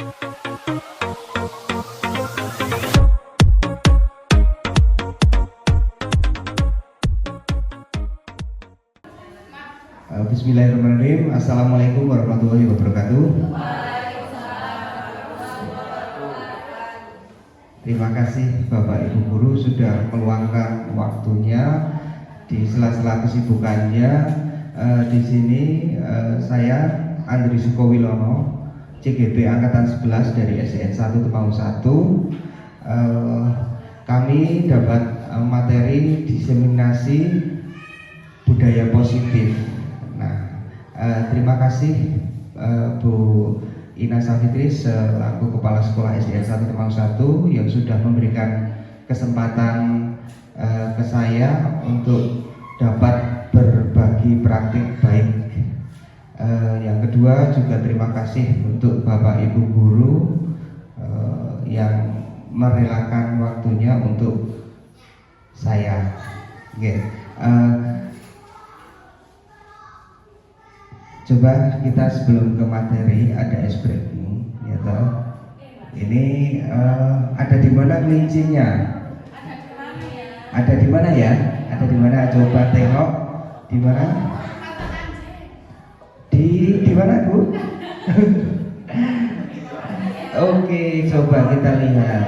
Bismillahirrahmanirrahim. Assalamualaikum warahmatullahi wabarakatuh. Terima kasih Bapak Ibu Guru sudah meluangkan waktunya di sela-sela kesibukannya. Di sini saya Andri Sukowilono, CGP Angkatan 11 dari SDN 1 Temanggung 1. Kami dapat materi diseminasi budaya positif. Terima kasih Bu Ina Safitri selaku Kepala Sekolah SDN 1 Temanggung 1 yang sudah memberikan kesempatan ke saya untuk dapat berbagi praktik baik. Yang kedua juga terima kasih untuk Bapak Ibu Guru yang merelakan waktunya untuk saya. Coba kita sebelum ke materi ada ice breaking, ya toh. Ini ada di mana kelincinya? Ada di mana ya? Ada di mana? Coba tengok di mana? Di mana Bu? Oke, coba kita lihat.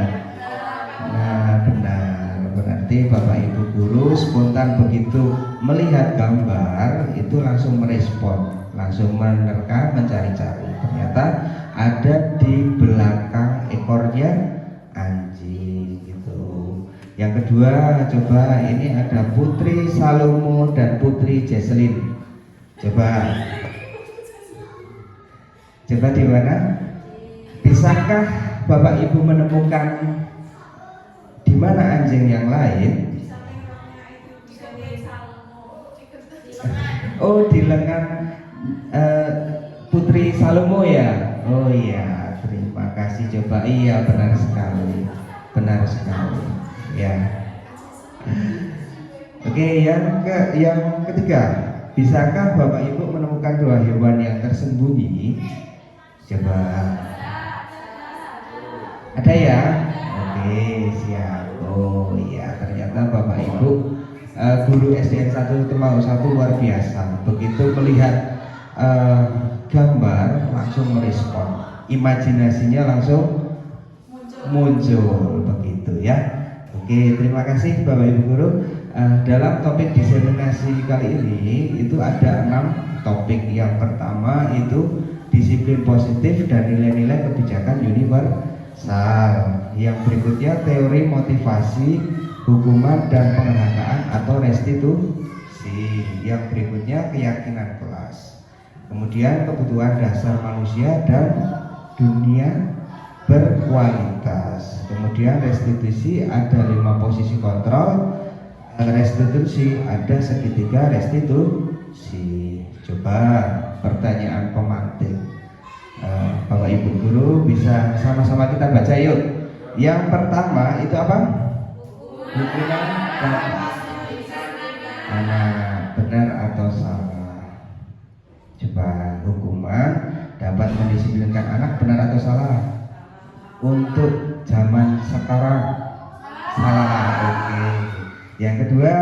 Nah, benar. Berarti Bapak Ibu Guru spontan begitu melihat gambar itu langsung merespon, langsung menerka, mencari-cari. Ternyata ada di belakang ekornya anjing gitu. Yang kedua, coba ini ada Putri Salomo dan Putri Jesselyn. Coba di mana? Bisakah Bapak Ibu menemukan di mana anjing yang lain? Oh, di lengan Putri Salomo ya. Oh iya, terima kasih. Coba iya, benar sekali ya. Oke, yang ketiga, bisakah Bapak Ibu menemukan dua hewan yang tersembunyi? Coba ada ya. Oke, siap. Oh iya, ternyata Bapak Ibu guru SDN 1 Temanggung 1 luar biasa. Begitu melihat gambar langsung merespon, imajinasinya langsung muncul begitu ya. Oke, terima kasih Bapak Ibu Guru. Dalam topik diseminasi kali ini itu ada 6 topik. Yang pertama itu disiplin positif dan nilai-nilai kebijakan universal. Yang berikutnya teori motivasi, hukuman dan penghargaan atau restitusi. Yang berikutnya keyakinan kelas. Kemudian kebutuhan dasar manusia dan dunia berkualitas. Kemudian restitusi ada 5 posisi kontrol. Restitusi ada segitiga restitusi. Coba pertanyaan pemantik. Bapak Ibu Guru bisa sama-sama kita baca yuk. Yang pertama itu apa? Hukuman dan anak, benar atau salah? Coba hukuman dapat mendisiplinkan anak, benar atau salah? Untuk zaman sekarang salah. Oke. Yang kedua,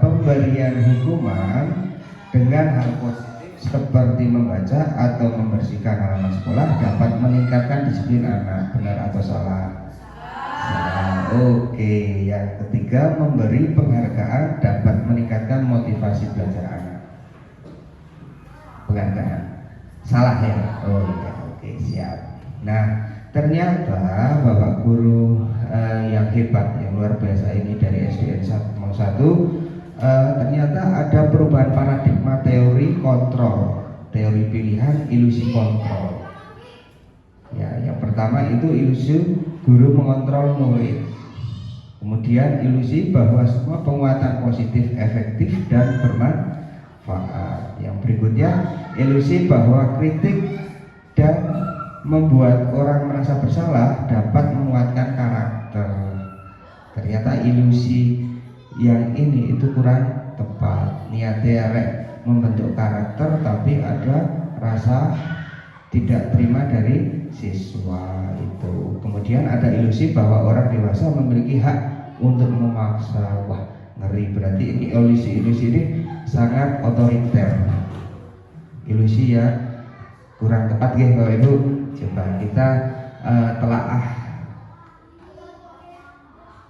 pemberian hukuman dengan hal positif seperti membaca atau membersihkan halaman sekolah dapat meningkatkan disiplin anak, benar atau salah? Salah. Oke. Yang ketiga, memberi penghargaan dapat meningkatkan motivasi belajar anak. Penghargaan salah ya? Oh iya. Oke, siap. Nah, ternyata Bapak Guru yang hebat, yang luar biasa ini dari SDN 1 Temanggung 1, ternyata ada perubahan paradigma teori kontrol, teori pilihan, ilusi kontrol. Ya, yang pertama itu ilusi guru mengontrol murid. Kemudian ilusi bahwa semua penguatan positif efektif dan bermanfaat. Yang berikutnya ilusi bahwa kritik dan membuat orang merasa bersalah dapat menguatkan karakter. Ternyata ilusi yang ini itu kurang tepat. Niatnya membentuk karakter tapi ada rasa tidak terima dari siswa. Kemudian ada ilusi bahwa orang dewasa memiliki hak untuk memaksa. Wah, ngeri, berarti ini ilusi ini sangat otoriter. Ilusi ya kurang tepat ya Bapak Ibu. Coba kita telaah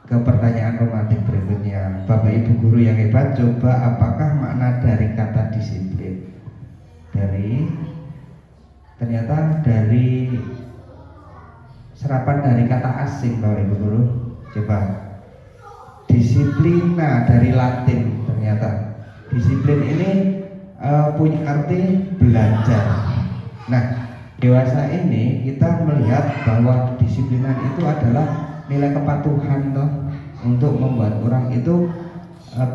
ke pertanyaan romantik berikutnya. Bapak Ibu guru yang hebat, coba apakah makna dari kata disiplin? Ternyata dari serapan dari kata asing Bapak Ibu guru. Coba disiplina dari Latin, ternyata disiplin ini punya arti belajar. Nah, dewasa ini kita melihat bahwa disiplinan itu adalah nilai kepatuhan toh, untuk membuat orang itu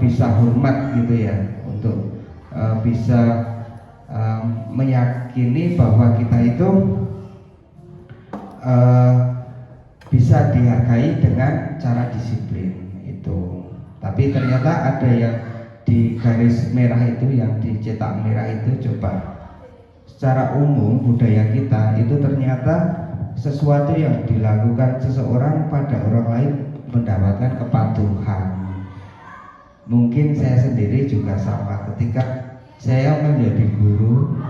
bisa hormat gitu ya, untuk bisa meyakini bahwa kita itu bisa dihargai dengan cara disiplin itu. Tapi ternyata ada yang di garis merah itu, yang dicetak merah itu, coba secara umum budaya kita itu ternyata sesuatu yang dilakukan seseorang pada orang lain mendapatkan kepatuhan. Mungkin saya sendiri juga sama, ketika saya menjadi guru,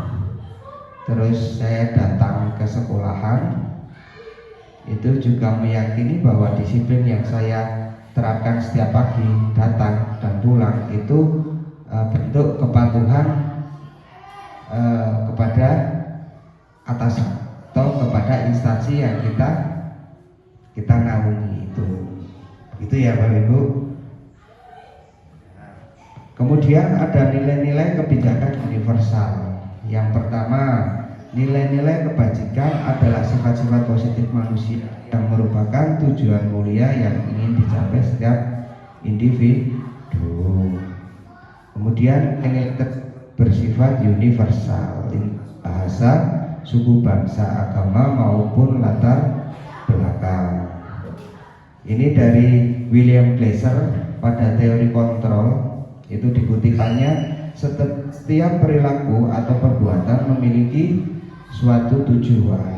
terus saya datang ke sekolahan, itu juga meyakini bahwa disiplin yang saya terapkan setiap pagi, datang dan pulang, itu bentuk kepatuhan kepada atasan atau kepada instansi yang kita naungi itu. Itu ya Bapak Ibu. Kemudian ada nilai-nilai kebijakan universal. Yang pertama, nilai-nilai kebajikan adalah sifat-sifat positif manusia yang merupakan tujuan mulia yang ingin dicapai setiap individu. Kemudian nilai bersifat universal, bahasa, suku, bangsa, agama maupun latar belakang. Ini dari William Glasser pada teori kontrol. Itu dikutipannya, setiap perilaku atau perbuatan memiliki suatu tujuan.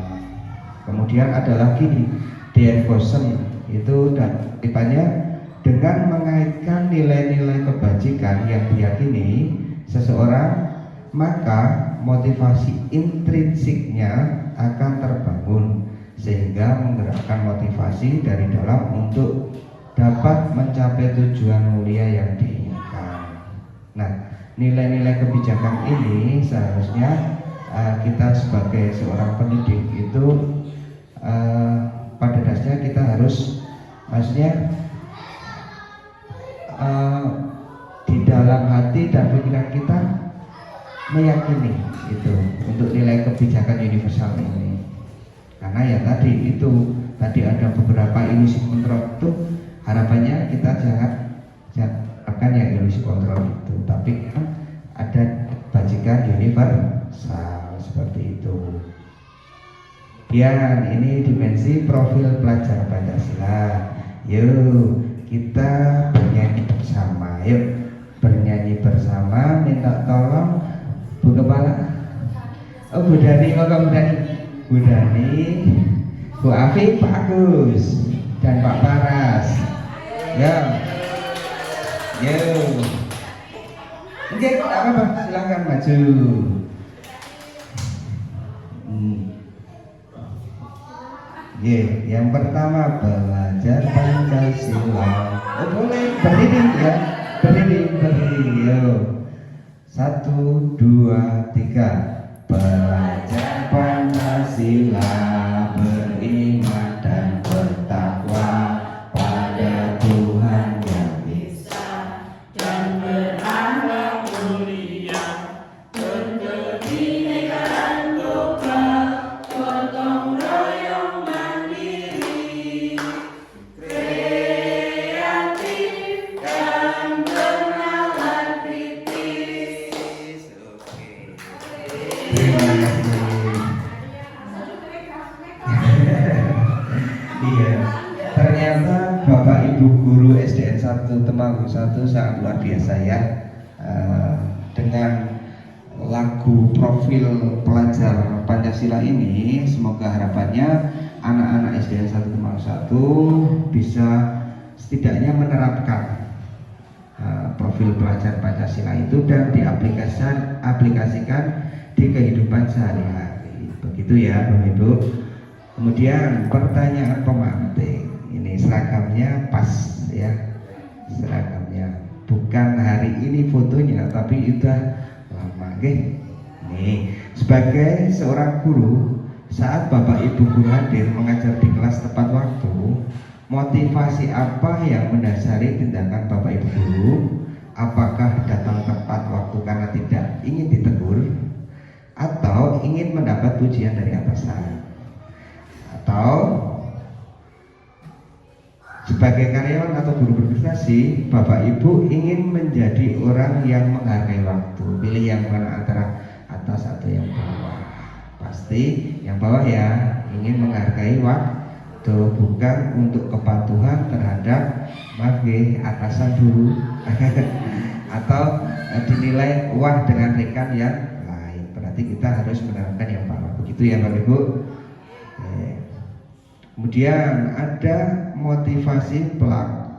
Kemudian ada lagi di D.F. Gossen, itu dan kutipannya, dengan mengaitkan nilai-nilai kebajikan yang diyakini seseorang, maka motivasi intrinsiknya akan terbangun sehingga menggerakkan motivasi dari dalam untuk dapat mencapai tujuan mulia yang diinginkan. Nah, nilai-nilai kebijakan ini seharusnya kita sebagai seorang pendidik itu pada dasarnya kita harus, maksudnya di dalam hati dan pikiran kita meyakini itu untuk nilai kebijakan universal ini. Karena ya tadi ada beberapa ilusi kontrol itu, harapannya kita jangan akan yang ilusi kontrol itu, tapi kan ada bajikan universal seperti itu. Kemudian ini dimensi profil pelajar Pancasila. Yuk kita bernyanyi bersama. Yuk bernyanyi bersama. Minta tolong Bu Kepala. Oh Bu Dani, Bu Dani, Bu Afif, Pak Agus, dan Pak Paras. Ya. Yo, oke, apa silakan maju. Yang pertama belajar Pancasila. Oh boleh berdiri ya, berdiri. Yo, 1, 2, 3. Belajar Pancasila, beriman dan bertakwa pada Tuhan yang dan berakhlak mulia, berkebinekaan tunggal, gotong royong mandiri, kreatif dan bernalar kritis. Terima kasih. Iya, ternyata Bapak Ibu guru SDN 1 Temanggung 1 sangat luar biasa ya, dengan lagu profil pelajar Pancasila ini. Semoga harapannya anak-anak SDN 1 Temanggung 1 bisa setidaknya menerapkan profil pelajar Pancasila itu dan diaplikasikan di kehidupan sehari-hari. Begitu ya Bapak Ibu. Kemudian pertanyaan pemantik, ini seragamnya pas ya, seragamnya bukan hari ini fotonya tapi udah lama. Oke. Nih, sebagai seorang guru, saat Bapak Ibu guru hadir mengajar di kelas tepat waktu, motivasi apa yang mendasari tindakan Bapak Ibu guru? Apakah datang tepat waktu karena tidak ingin ditegur, atau ingin mendapat pujian dari atasan, atau sebagai karyawan atau guru berprestasi, Bapak Ibu ingin menjadi orang yang menghargai waktu? Pilih yang mana antara atas atau yang bawah? Pasti yang bawah ya, ingin menghargai waktu, bukan untuk kepatuhan terhadap atasan dulu atau dinilai wah dengan rekan yang lain. Berarti kita harus menerapkan yang bawah. Begitu ya Bapak Ibu. Kemudian ada motivasi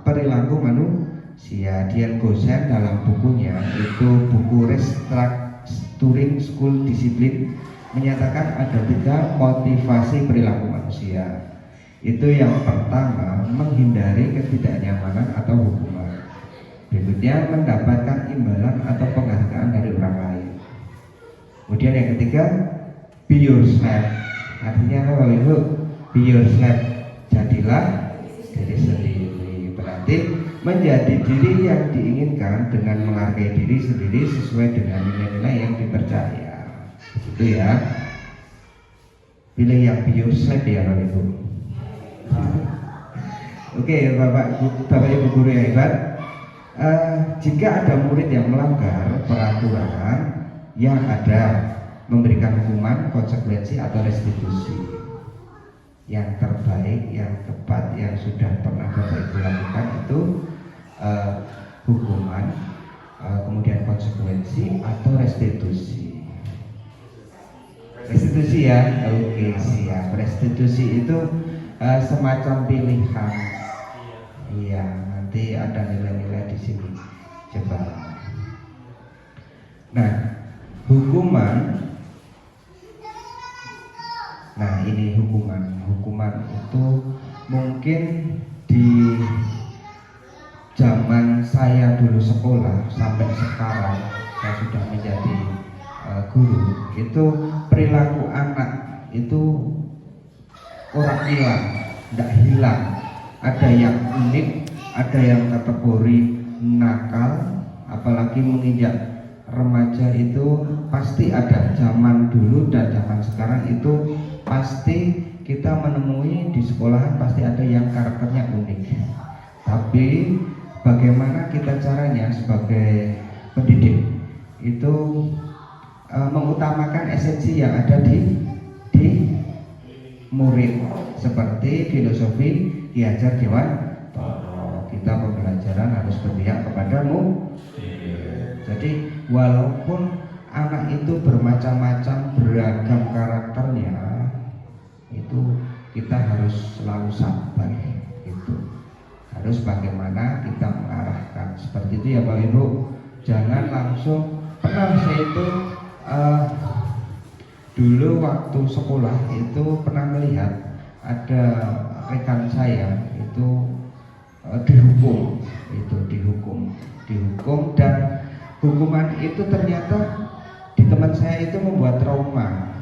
perilaku manusia. Dian Gosen dalam bukunya, itu buku Restructuring School Discipline, menyatakan ada 3 motivasi perilaku manusia. Itu yang pertama, menghindari ketidaknyamanan atau hukuman. Berikutnya, mendapatkan imbalan atau penghargaan dari orang lain. Kemudian yang ketiga, be yourself. Artinya apa Bapak Ibu? Be yourself, jadilah diri sendiri. Berarti menjadi diri yang diinginkan dengan menghargai diri sendiri sesuai dengan nilai-nilai yang dipercaya. Itu ya. Pilih yang be yourself ya Bapak Ibu. Oke, Bapak Ibu guru yang hebat. Jika ada murid yang melanggar peraturan, yang ada memberikan hukuman, konsekuensi atau restitusi. Yang terbaik, yang tepat, yang sudah pernah Bapak Ibu lakukan itu hukuman, kemudian konsekuensi atau restitusi. Restitusi ya, oke siap. Restitusi itu semacam pilihan. Iya, nanti ada nilai-nilai di sini. Coba. Nah, hukuman. Nah, ini hukuman. Hukuman itu mungkin di zaman saya dulu sekolah sampai sekarang saya sudah menjadi guru, itu perilaku anak itu orang hilang, tidak hilang. Ada yang unik, ada yang kategori nakal, apalagi menginjak remaja itu pasti ada. Zaman dulu dan zaman sekarang itu pasti kita menemui di sekolahan pasti ada yang karakternya unik. Tapi bagaimana kita caranya sebagai pendidik itu mengutamakan esensi yang ada di murid, seperti filosofi Ki Hajar Dewantara. Kita pembelajaran harus berpihak kepadamu. Jadi walaupun anak itu bermacam-macam, beragam karakternya, itu kita harus selalu sabar. Itu harus bagaimana kita mengarahkan seperti itu ya Pak Ibu. Jangan langsung. Pernah saya itu dulu waktu sekolah itu pernah melihat ada rekan saya itu dihukum dan hukuman itu ternyata di teman saya itu membuat trauma,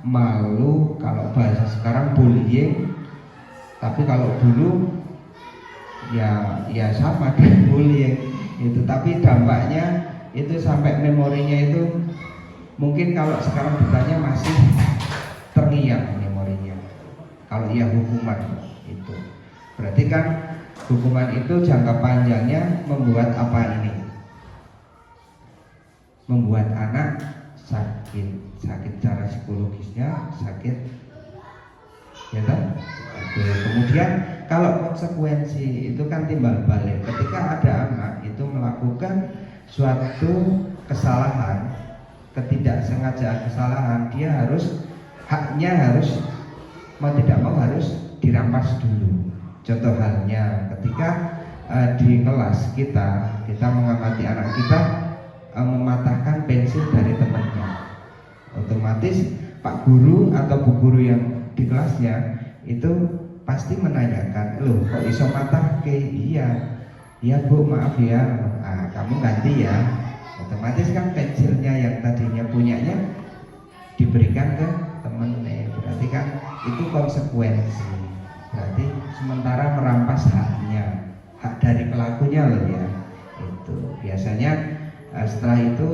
malu, kalau bahasa sekarang bullying. Tapi kalau dulu ya sama dengan bullying itu, tapi dampaknya itu sampai memorinya itu mungkin kalau sekarang ditanya masih terngiang memorinya. Kalau ya hukuman itu berarti kan hukuman itu jangka panjangnya membuat apa ini? Membuat anak sakit secara psikologisnya, sakit ya kan? Oke. Kemudian kalau konsekuensi itu kan timbal balik. Ketika ada anak itu melakukan suatu kesalahan, ketidaksengajaan kesalahan, dia harus haknya harus mau tidak mau harus dirampas dulu. Contoh halnya ketika di kelas kita mengamati anak kita mematahkan pensil dari temannya, otomatis Pak Guru atau Bu Guru yang di kelasnya itu pasti menanyakan, loh kok iso matah ke? Iya Bu, maaf ya, kamu ganti ya. Otomatis kan pensilnya yang tadinya punyanya diberikan ke temennya, berarti kan itu konsekuensi. Berarti sementara merampas hak dari pelakunya loh ya. Itu biasanya setelah itu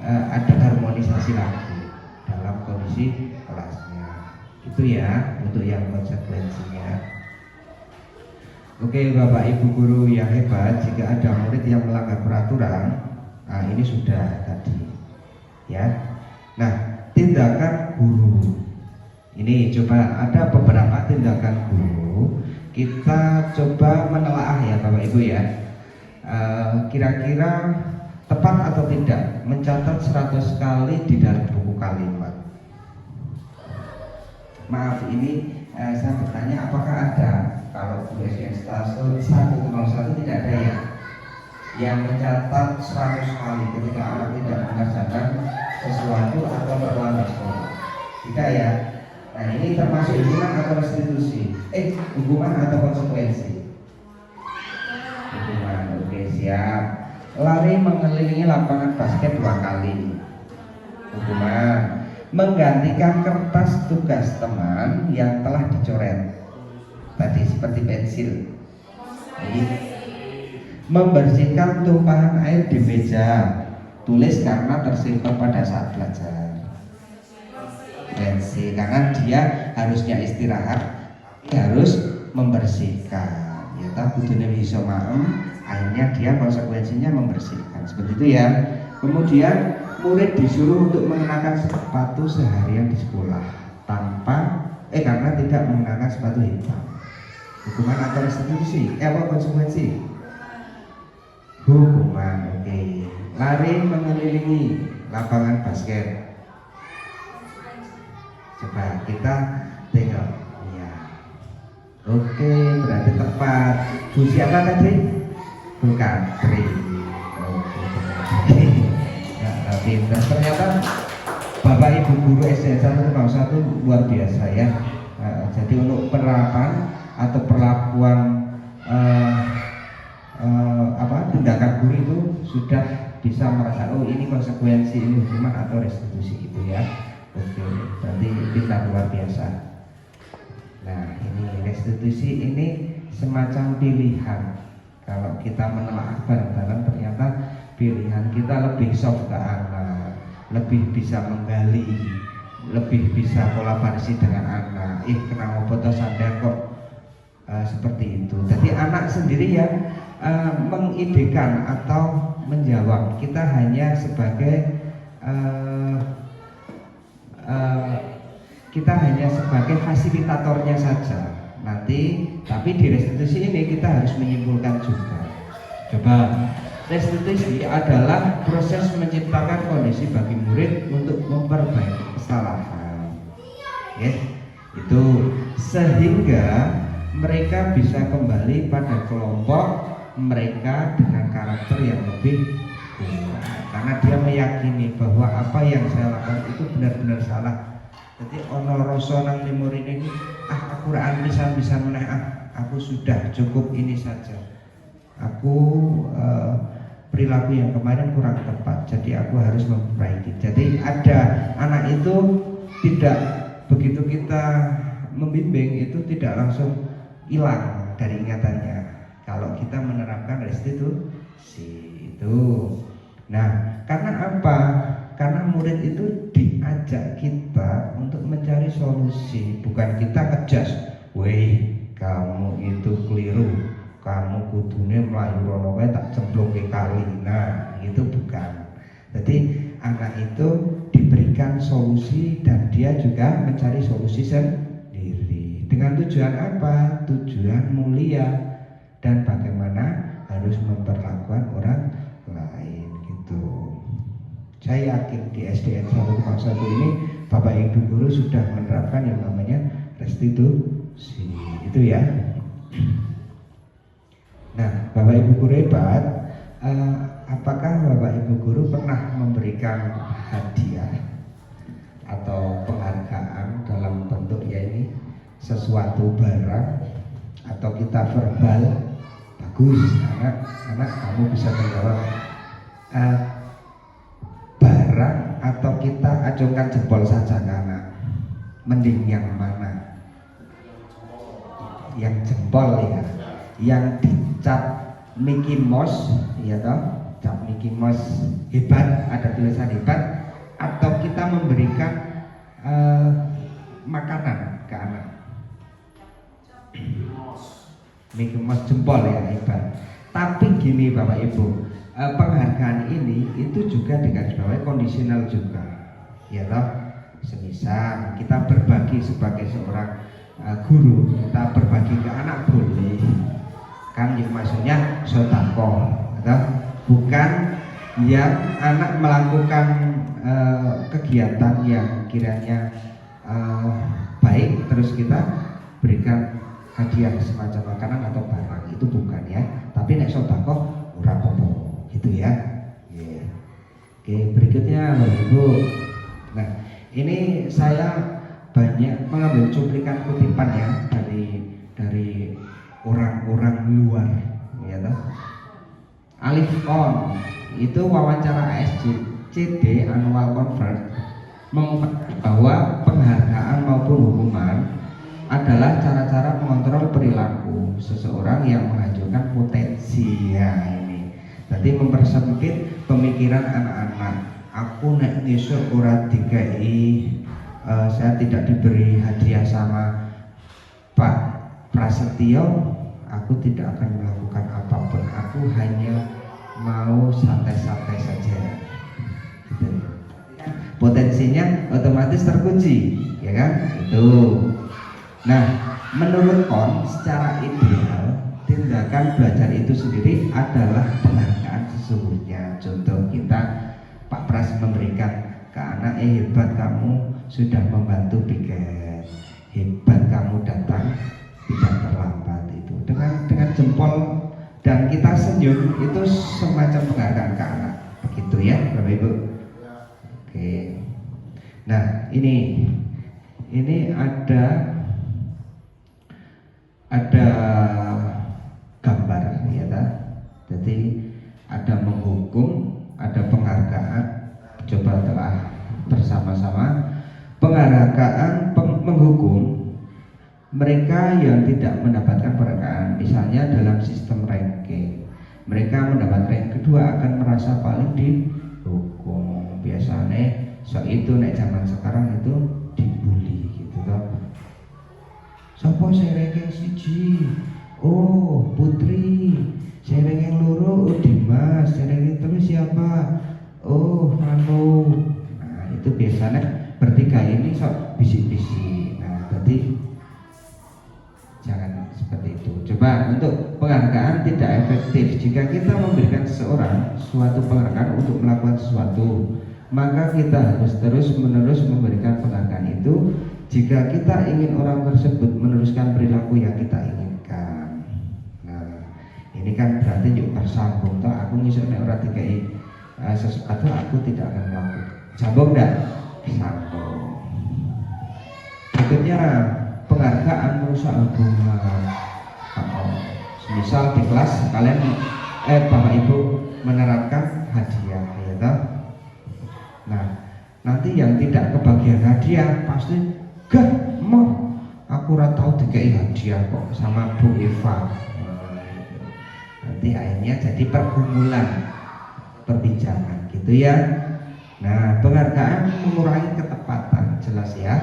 ada harmonisasi lagi dalam kondisi kelasnya. Itu ya untuk yang konsekuensinya. Oke Bapak Ibu Guru yang hebat, jika ada murid yang melanggar peraturan, ini sudah tadi ya. Nah, tindakan guru ini coba ada beberapa tindakan guru, kita coba menelaah ya Bapak Ibu ya. Kira-kira tepat atau tidak mencatat 100 kali di dalam buku kalimat. Maaf, ini saya bertanya apakah ada, kalau guru SDN 101 tidak ada ya yang mencatat 100 kali ketika anak tidak mengerjakan sesuatu atau perbuatan di sekolah. Tidak ya. Nah, ini termasuk hukuman atau restitusi? Hukuman atau konsekuensi? Hukuman. Oke, siap. Lari mengelilingi lapangan basket 2 kali. Hukuman. Menggantikan kertas tugas teman yang telah dicoret. Tadi seperti pensil. Jadi, membersihkan tumpahan air di meja tulis karena tersimpan pada saat belajar. Pensil, karena dia harusnya istirahat, dia harus membersihkan. Ya tak kudune iso maem, akhirnya dia konsekuensinya membersihkan. Seperti itu ya. Kemudian murid disuruh untuk mengenakan sepatu seharian di sekolah karena tidak mengenakan sepatu hitam. Hukuman atau restitusi? Apa konsekuensi? Hukuman. Oke. Lari mengelilingi lapangan basket. Coba kita tengok. Ya. Oke, berarti tepat. Bu siapa tadi? Bu Katri. Oke. Ya, pintar. Ternyata Bapak Ibu Guru SDN 101 luar biasa ya. Jadi untuk penerapan atau perlakuan tindakan guru itu sudah bisa merasa, oh ini konsekuensi, ini hukuman atau restitusi gitu ya. Oke, berarti kita luar biasa. Nah, ini restitusi ini semacam pilihan. Kalau kita menelaah bareng-bareng, ternyata pilihan kita lebih soft ke anak, lebih bisa menggali, lebih bisa kolaborasi dengan anak. Kenapa foto sampai kok seperti itu. Jadi anak sendiri yang mengidekan atau menjawab. Kita hanya sebagai fasilitatornya saja. Nanti, tapi di restitusi ini kita harus menyimpulkan juga. Coba, restitusi adalah proses menciptakan kondisi bagi murid untuk memperbaiki kesalahan. Yes, itu sehingga mereka bisa kembali pada kelompok mereka dengan karakter yang lebih kuat, karena dia meyakini bahwa apa yang saya lakukan itu benar-benar salah. Jadi ono rasa nang memori ini, aku ra bisa meneh, aku sudah cukup ini saja. Aku perilaku yang kemarin kurang tepat, jadi aku harus memperbaiki. Jadi ada anak itu tidak begitu kita membimbing itu tidak langsung hilang dari ingatannya kalau kita menerapkan restitusi itu. Nah, karena apa? Karena murid itu diajak kita untuk mencari solusi, bukan kita kejas, weh kamu itu keliru, kamu kudune mlayu rono wae tak cemplungke kali. Nah, itu bukan. Jadi anak itu diberikan solusi dan dia juga mencari solusi sendiri. Dengan tujuan apa? Tujuan mulia dan bagaimana harus memperlakukan orang lain gitu. Saya yakin di SDN 101 ini Bapak Ibu Guru sudah menerapkan yang namanya restitusi. Itu ya. Nah, Bapak Ibu guru hebat, apakah Bapak Ibu guru pernah memberikan hadiah atau penghargaan dalam bentuk ya ini sesuatu barang atau kita verbal? Bagus, anak kamu bisa menjawab barang atau kita acungkan jempol saja ke anak. Mending yang mana? Yang jempol ya, yang dicap Mickey Mouse, ya toh, cap Mickey Mouse hebat, ada tulisan hebat, atau kita memberikan makanan ke anak. Mickey Mouse jempol ya hebat. Tapi gini Bapak Ibu, penghargaan ini itu juga digarisbawahi kondisional juga, ya toh. Semisal kita berbagi sebagai seorang guru, kita berbagi ke anak boleh kan, yang maksudnya sedekah, bukan yang anak melakukan kegiatan yang kiranya baik terus kita berikan hadiah semacam makanan atau barang, itu bukan ya. Tapi nek sedekah ora apa-apa gitu ya. Oke, berikutnya Bapak Ibu. Nah, ini saya banyak mengambil cuplikan kutipan ya dari orang-orang luar, ya toh. Alif On itu wawancara ASCD Annual Conference mengungkapkan bahwa penghargaan maupun hukuman adalah cara-cara mengontrol perilaku seseorang yang menghancurkan potensi ya ini. Jadi mempersempit pemikiran anak-anak. Aku nek nisuk ora dikai, saya tidak diberi hadiah sama Pak Prasetyo, aku tidak akan melakukan apapun. Aku hanya mau santai-santai saja. Gitu. Potensinya otomatis terkunci, ya kan? Itu. Nah, menurut Kon, secara ideal tindakan belajar itu sendiri adalah penghargaan sesungguhnya. Contoh kita, Pak Pras memberikan ke anak, hebat kamu sudah membantu piket, hebat kamu datang tidak terlambat, itu dengan jempol dan kita senyum, itu semacam penghargaan ke anak, begitu ya Bapak Ibu. Oke. Nah, ini ada gambar ya ta? Jadi ada menghukum, ada penghargaan. Coba telah bersama-sama. Penghargaan menghukum mereka yang tidak mendapatkan penghargaan, misalnya dalam sistem ranking, mereka mendapat rank kedua akan merasa paling dihukum. Biasanya itu nek zaman sekarang itu dibully gitu toh. Sopo saya ranking siji, oh Putri. Saya ranking loro, oh Dimas. Saya ranking terus siapa? Oh Vano. Nah itu biasanya bertiga ini sok bisik-bisik. Nah jadi jangan seperti itu. Coba untuk penghargaan tidak efektif. Jika kita memberikan seseorang suatu penghargaan untuk melakukan sesuatu, maka kita harus terus-menerus memberikan penghargaan itu. Jika kita ingin orang tersebut meneruskan perilaku yang kita inginkan. Nah, ini kan berarti juga bersambung. Toh aku ngisuk nek ora dikai sesuatu, aku tidak akan melakukan. Sambung enggak? Sambung. Berikutnya penghargaan merusak hubungan. Misal di kelas kalian Bapak Ibu menerapkan hadiah, ya toh? Nah, nanti yang tidak kebagian hadiah pasti gak mau, aku ora tahu dikai hadiah kok sama Bu Eva. Nanti akhirnya jadi pergumulan perbincangan gitu ya. Nah, penghargaan mengurangi ketepatan, jelas ya.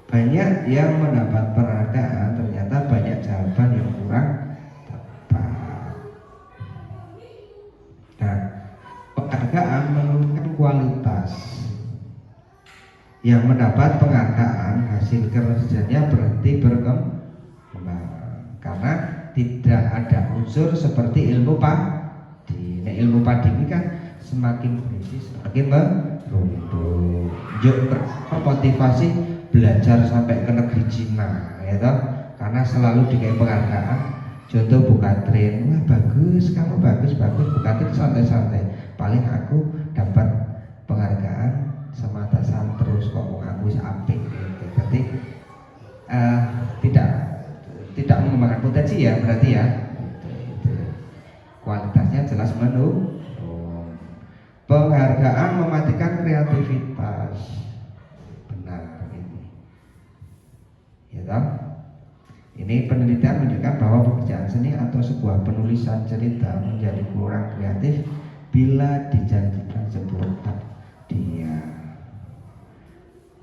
Banyak yang mendapat penghargaan ternyata banyak jawaban yang kurang tepat. Nah, penghargaan menurunkan kualitas. Yang mendapat penghargaan hasil kerjanya berhenti berkembang karena tidak ada unsur seperti ilmu padi. Nah, ilmu padi ini kan semakin berisi semakin merunduk. Yuk motivasi belajar sampai ke negeri Cina, ya toh. karena selalu dikasih penghargaan. Contoh Bu Katrin, wah bagus, kamu bagus Bu Katrin, santai-santai. Paling aku dapat penghargaan sama atasan terus kok mau aku apik gitu. Berarti tidak mengembangkan potensi ya, berarti ya. Kualitasnya jelas menurun. Penghargaan mematikan kreativitas. Benar ini. Ya toh? Ini penelitian menunjukkan bahwa pekerjaan seni atau sebuah penulisan cerita menjadi kurang kreatif bila dijanjikan seburuk dia.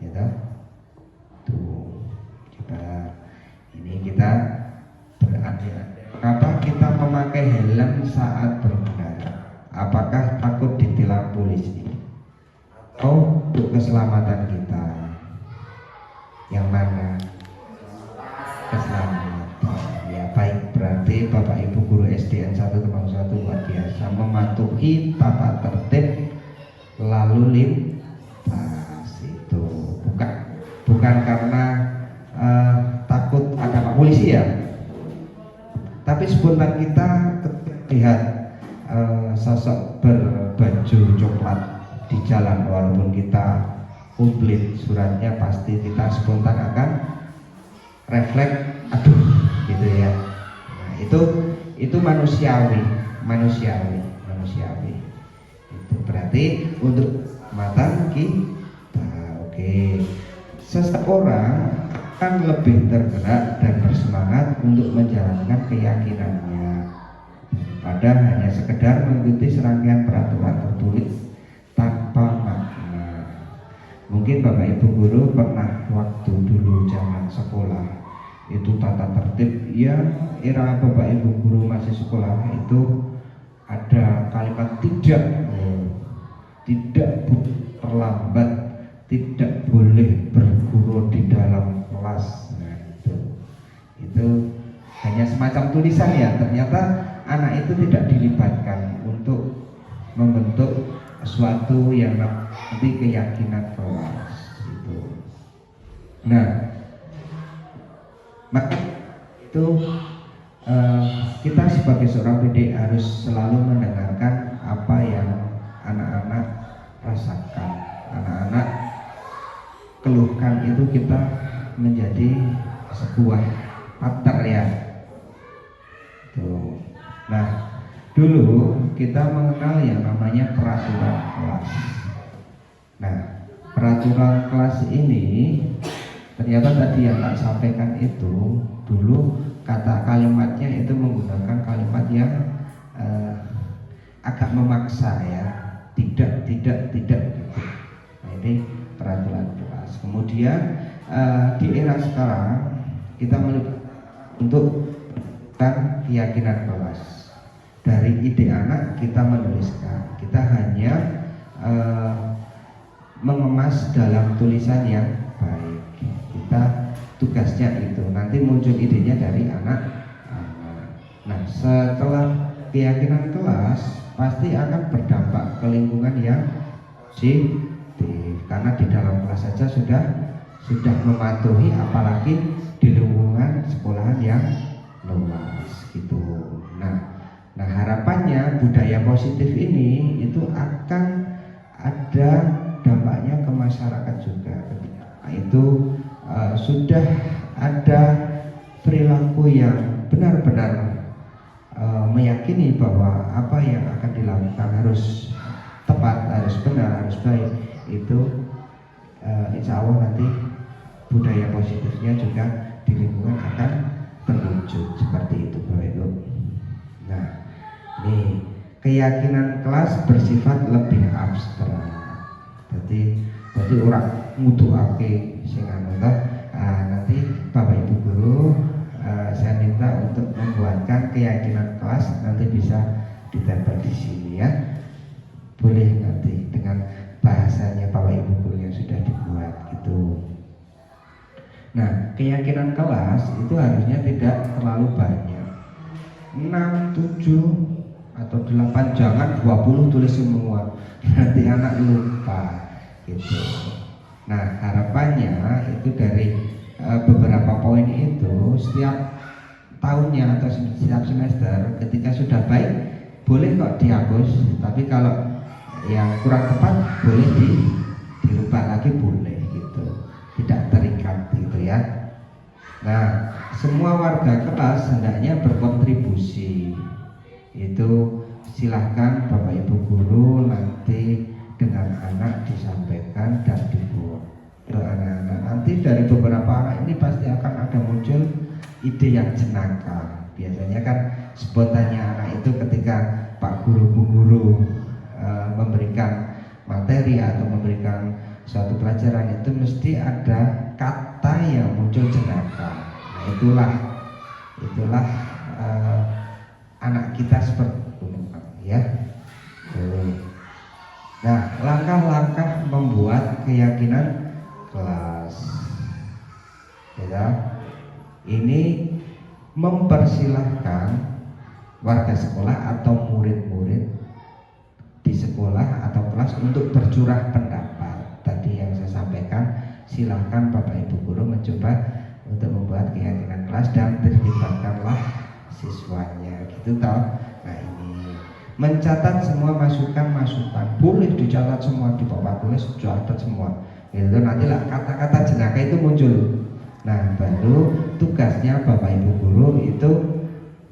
Ya toh? Tuh. Coba ini kita berandai-andai. Mengapa kita memakai helm saat berkendara? Apakah takut ditilang polisi? Atau untuk keselamatan kita? Yang mana? Keselamatan. Ya baik, berarti Bapak Ibu guru SDN 1 Temanggung 1 luar biasa mematuhi tata tertib lalu lintas itu. Bukan karena takut ada Pak Polisi ya, tapi spontan kita lihat sosok berbaju coklat di jalan, walaupun kita komplit suratnya, pasti kita spontan akan refleks, aduh gitu ya. Nah, itu manusiawi. Itu berarti untuk mata kita. Oke. Seseorang akan lebih tergerak dan bersemangat untuk menjalankan keyakinannya daripada hanya sekedar mengikuti serangkaian peraturan tertulis tanpa makna. Mungkin Bapak Ibu guru pernah waktu dulu zaman sekolah itu tata tertib ya, era Bapak Ibu guru masih sekolah itu ada kalimat tidak terlambat, tidak boleh berguru di dalam kelas. Nah, itu hanya semacam tulisan ya. Ternyata anak itu tidak dilibatkan untuk membentuk sesuatu yang nanti keyakinan kelas itu. Nah, maka itu kita sebagai seorang PD harus selalu mendengarkan apa yang anak-anak rasakan, anak-anak keluhkan, itu kita menjadi sebuah partner ya. Tuh. Nah, dulu kita mengenal yang namanya peraturan kelas. Nah, peraturan kelas ini ternyata tadi yang tak sampaikan itu dulu kata kalimatnya itu menggunakan kalimat yang agak memaksa ya, tidak gitu. Nah, ini peraturan kelas. Kemudian di era sekarang kita melihat untuk keyakinan kelas. Dari ide anak kita menuliskan, kita hanya mengemas dalam tulisan yang baik. Kita tugasnya itu, nanti muncul idenya dari anak-anak. Nah, setelah keyakinan kelas pasti akan berdampak ke lingkungan yang positif, karena di dalam kelas saja sudah mematuhi, apalagi di lingkungan sekolahan yang luas gitu. Nah harapannya budaya positif ini itu akan ada dampaknya ke masyarakat juga. Nah, itu sudah ada perilaku yang benar-benar meyakini bahwa apa yang akan dilakukan harus tepat, harus benar, harus baik. Itu insya Allah nanti budaya positifnya juga di lingkungan akan terwujud seperti itu Bapak Ibu. Nah, nih keyakinan kelas bersifat lebih abstrak. Jadi orang ngutuake sing nanti Bapak Ibu guru saya minta untuk membuatkan keyakinan kelas, nanti bisa ditempel di sini ya. Boleh nanti dengan bahasanya Bapak Ibu guru yang sudah dibuat gitu. Nah, keyakinan kelas itu harusnya tidak terlalu banyak, 6, 7 atau 8, jangan 20 tulis semua, nanti anak lupa gitu. Nah, harapannya itu dari beberapa poin itu setiap tahunnya atau setiap semester ketika sudah baik boleh kok dihapus, tapi kalau yang kurang tepat boleh dirubah lagi, boleh gitu, tidak terikat gitu ya. Nah, semua warga kelas hendaknya berkontribusi. Itu silahkan Bapak Ibu guru nanti dengan anak disampaikan dan dibuat ke anak-anak. Nanti dari beberapa anak ini pasti akan ada muncul ide yang jenaka. Biasanya kan spontannya anak itu ketika Pak Guru Bu Guru memberikan materi atau memberikan suatu pelajaran itu mesti ada kata yang muncul jenaka. Nah, itulah anak kita seperti itu ya. Nah, langkah-langkah membuat keyakinan kelas ya, ini mempersilahkan warga sekolah atau murid-murid di sekolah atau kelas untuk bercurah pendapat. Tadi yang saya sampaikan, silahkan Bapak Ibu guru mencoba untuk membuat keyakinan kelas dan terlibatkanlah siswanya gitu toh. Nah, ini mencatat semua masukan-masukan, boleh dicatat semua, di bawah tulis catat semua gitu. Nantilah kata-kata jenaka itu muncul. Nah, baru tugasnya Bapak Ibu guru itu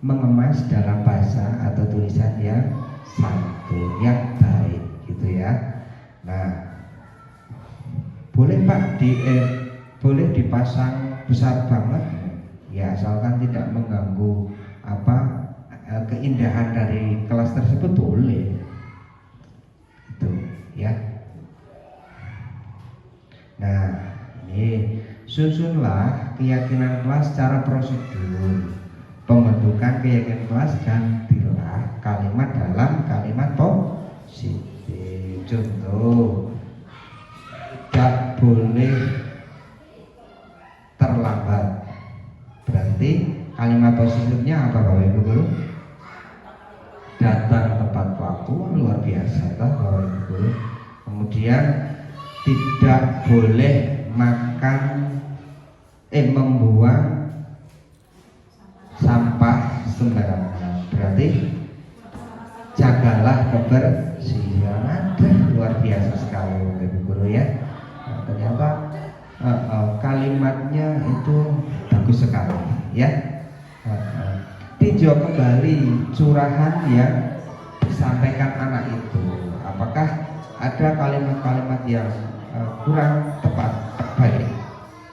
mengemas dalam bahasa atau tulisan yang santun, yang baik gitu ya. Nah, boleh Pak boleh dipasang besar banget ya, asalkan tidak mengganggu keindahan dari kelas tersebut, boleh itu ya. Nah, ini susunlah keyakinan kelas secara prosedur. Pembentukan keyakinan kelas gantilah kalimat dalam kalimat positif. Contoh, tidak boleh terlambat. Berarti kalimat positifnya apa Bapak Ibu guru? Datang tepat waktu, luar biasa toh Bapak Ibu guru. Kemudian tidak boleh membuang sampah sembarangan. Berarti jagalah kebersihan. Luar biasa sekali Bapak Ibu guru ya. Nah, ternyata kalimatnya itu bagus sekali ya. Tinjau kembali curahan yang disampaikan anak itu, apakah ada kalimat-kalimat yang kurang tepat, baik.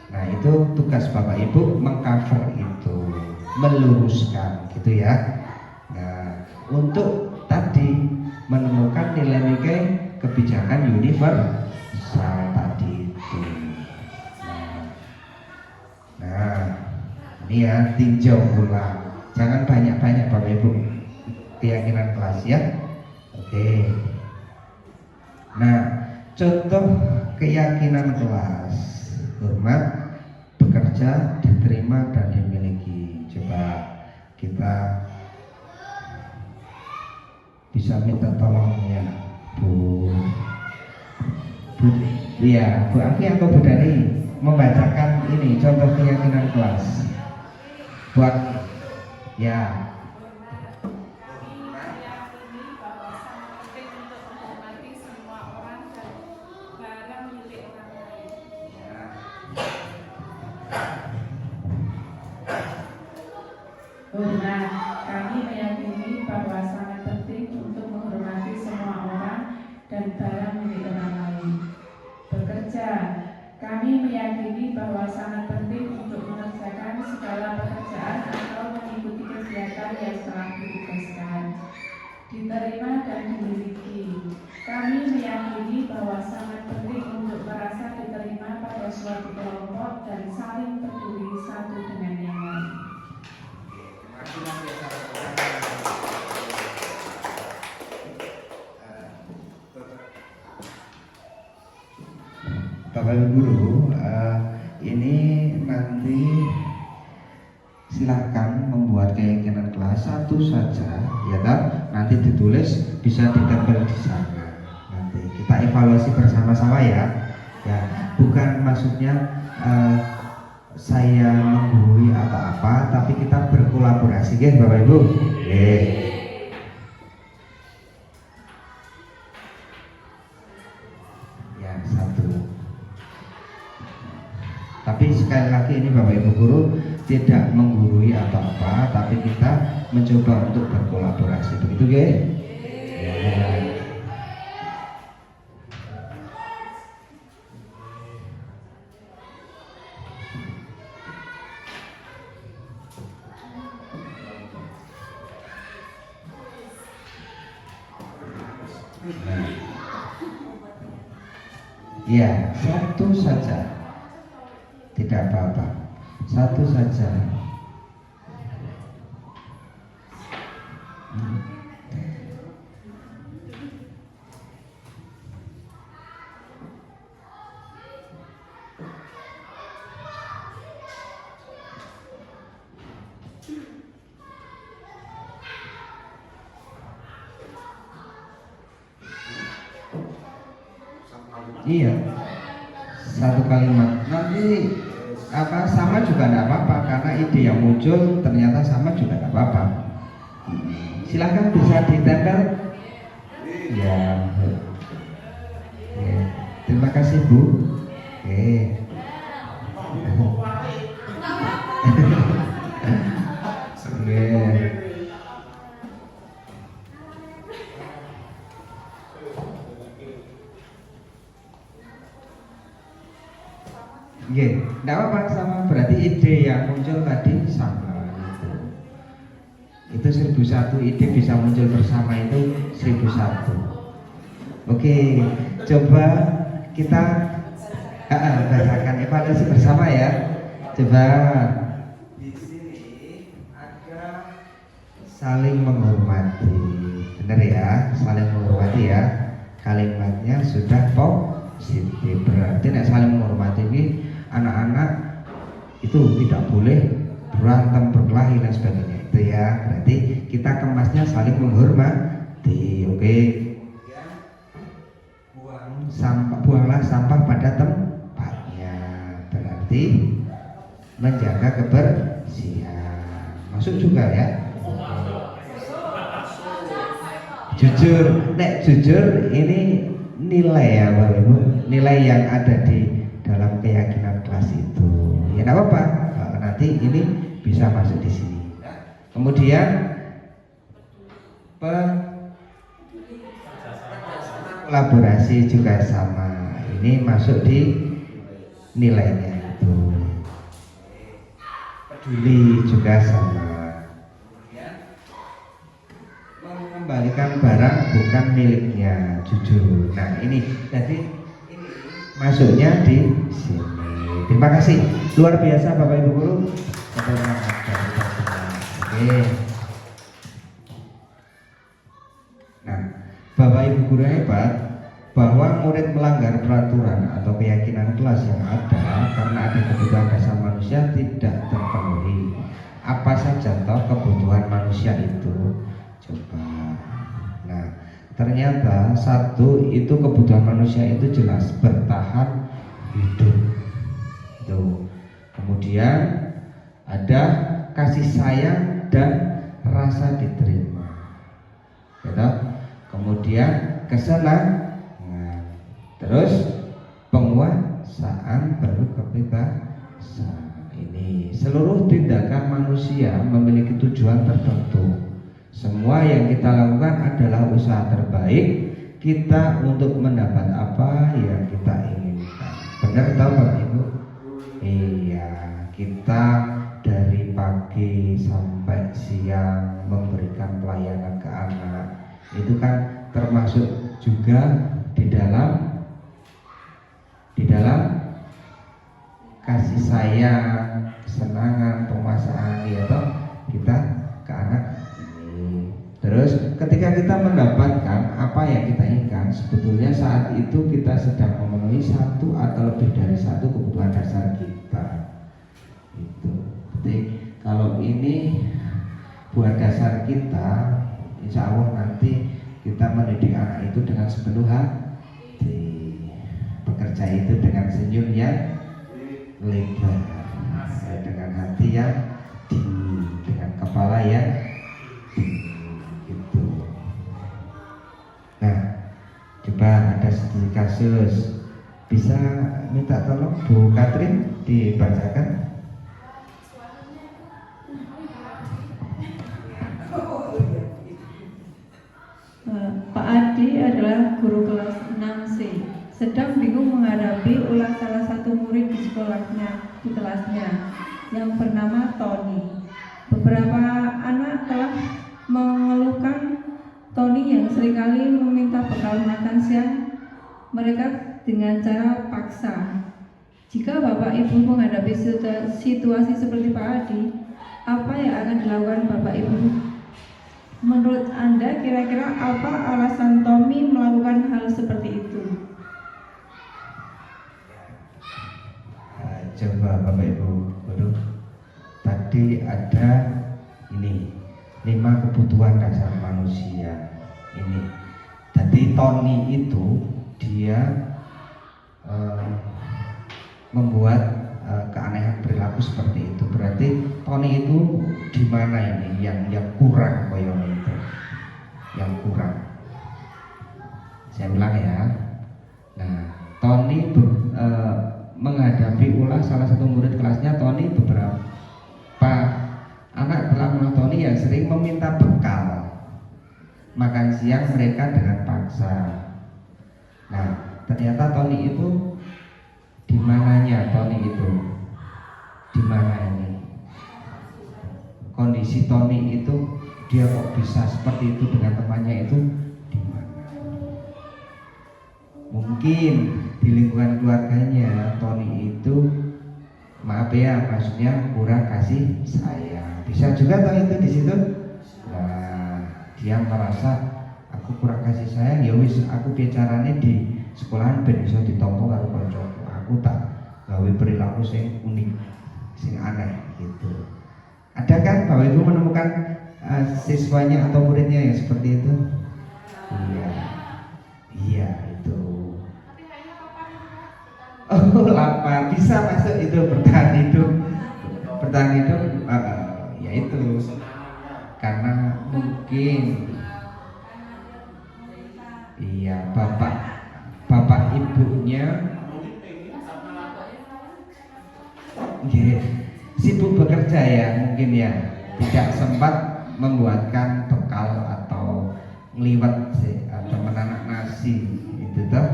Nah, itu tugas Bapak Ibu mengcover itu, meluruskan gitu ya. Nah, untuk tadi menemukan nilai-nilai kebijakan universal tadi itu. Nah, ini ya, tinjau ulang. Jangan banyak-banyak Bapak Ibu keyakinan kelas ya. Oke. Nah, contoh keyakinan kelas: hormat, bekerja, diterima dan dimiliki. Coba kita bisa minta tolongnya Bu ya, Bu Aki atau Bu Dari membacakan ini contoh keyakinan kelas buat ya. Hormat, kami meyakini bahwa sangat penting untuk menghormati semua orang dan barang milik orang lain. Bekerja, kami meyakini bahwa sangat penting untuk mengerjakan segala pekerjaan atau mengikuti kegiatan yang telah ditugaskan. Diterima dan dimiliki, kami meyakini bahwa sangat penting untuk merasa diterima pada suatu kelompok dan saling peduli satu dengan yang lain. Bapak Ibu guru, ini nanti silakan membuat keyakinan kelas satu saja ya kan, nanti ditulis bisa ditempel di sana. Nanti kita evaluasi bersama-sama ya. Ya, bukan maksudnya saya menggurui atau apa, tapi kita berkolaborasi, guys, Bapak Ibu. Ya, satu. Tapi sekali lagi ini Bapak Ibu guru tidak menggurui atau apa, tapi kita mencoba untuk berkolaborasi, begitu, guys? Ya. Ya, satu saja, tidak apa-apa, satu saja. Iya, satu kalimat. Nanti apa sama juga tidak apa-apa, karena ide yang muncul ternyata sama juga tidak apa-apa. Silahkan bisa ditempel. Ya. Oke. Terima kasih Bu. Oke. Oke. Oke, tidak apa-apa, sama, berarti ide yang muncul tadi sama itu 1001 ide bisa muncul bersama itu 1001. Oke, coba kita bahasakan evaluasi bersama ya. Coba di sini ada saling menghormati, benar ya, saling menghormati ya. Kalimatnya sudah positif, berarti nek saling menghormati ini anak-anak itu tidak boleh berantem, berkelahi dan sebagainya, itu ya. Berarti kita kemasnya saling menghormati. Oke. Buanglah sampah pada tempatnya, berarti menjaga kebersihan. Masuk juga ya. Jujur, nek jujur ini nilai ya Bapak Ibu, nilai yang ada di dalam keyakinan kelas itu. Ya tidak apa-apa, nanti ini bisa masuk di sini. Kemudian kolaborasi juga sama, ini masuk di nilainya itu. Peduli juga sama. Mengembalikan barang bukan miliknya, jujur. Nah ini jadi ini masuknya di sini. Terima kasih, luar biasa Bapak Ibu guru. Oke. Nah, Bapak Ibu guru hebat bahwa murid melanggar peraturan atau keyakinan kelas yang ada karena ada kebutuhan dasar manusia tidak terpenuhi. Apa saja toh kebutuhan manusia itu? Coba. Nah, ternyata satu itu kebutuhan manusia itu jelas bertahan hidup. Tuh. Kemudian ada kasih sayang dan rasa diterima. Gitu. Kemudian kesenangan. Terus penguasaan baru kebebasan. Ini seluruh tindakan manusia memiliki tujuan tertentu. Semua yang kita lakukan adalah usaha terbaik kita untuk mendapat apa yang kita inginkan. Benar tahu Bapak Ibu? Iya, kita dari pagi sampai siang memberikan pelayanan ke anak. Itu kan termasuk juga di dalam kasih sayang, kesenangan, penguasaan, ya toh kita ke anak. Terus ketika kita mendapatkan apa yang kita inginkan, sebetulnya saat itu kita sedang memenuhi satu atau lebih dari satu kebutuhan dasar kita. Itu. Jadi kalau ini buat dasar kita, insya Allah nanti kita mendidik anak itu dengan sepenuh hati, bekerja itu dengan senyum yang lebar. hati yang dingin, dengan kepala yang dingin gitu. Nah, coba ada studi kasus, bisa minta tolong Bu Katrin dibacakan. Pak Adi adalah guru kelas 6C, sedang bingung menghadapi ulah salah satu murid di sekolahnya, di kelasnya, yang bernama Tony. Beberapa anak telah mengeluhkan Tony yang seringkali meminta bekal makan siang mereka dengan cara paksa. Jika Bapak Ibu menghadapi situasi seperti Pak Adi, apa yang akan dilakukan Bapak Ibu? Menurut Anda kira-kira apa alasan Tommy melakukan hal seperti itu? Coba Bapak Ibu guru, tadi ada ini 5 kebutuhan dasar manusia ini. Jadi Tony itu dia membuat keanehan perilaku seperti itu. Berarti Tony itu di mana ini yang kurang koyong itu, yang kurang. Saya bilang ya. Nah, Tony menghadapi ulah salah satu murid kelasnya. Tony, beberapa anak telah menolak Tony yang sering meminta bekal makan siang mereka dengan paksa. Nah, ternyata Tony itu di mananya? Tony itu di mana ini? Kondisi Tony itu dia kok bisa seperti itu dengan temannya itu di mana? Mungkin di lingkungan keluarganya Tony itu, maaf ya, maksudnya kurang kasih sayang. Bisa juga toh itu di situ. Nah, dia merasa aku kurang kasih sayang, ya wis aku bicaranya di sekolahan ben iso ditompo karo kancaku. Aku tak gawe perilaku sing unik, sing aneh gitu. Ada kan Bapak Ibu menemukan siswanya atau muridnya yang seperti itu? Iya itu. Oh, lapar, bisa masuk itu bertahan hidup. Ya itu karena mungkin iya bapak ibunya sibuk bekerja ya, mungkin ya tidak sempat membuatkan bekal atau ngeliwat atau menanak nasi itu toh.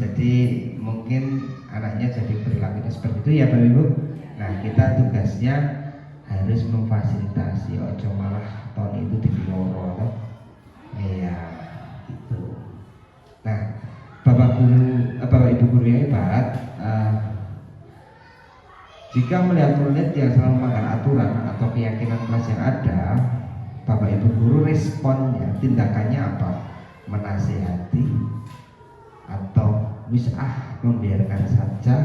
Jadi mungkin anaknya jadi perilakunya seperti itu ya Bapak Ibu. Nah, kita tugasnya harus memfasilitasi, ojo malah Tony itu diloro toh. Iya gitu. Nah, Bapak Ibu guru yang hebat, jika melihat murid yang selalu melanggar aturan atau keyakinan kelas yang ada, Bapak Ibu guru responnya, tindakannya apa? Menasihati atau membiarkan saja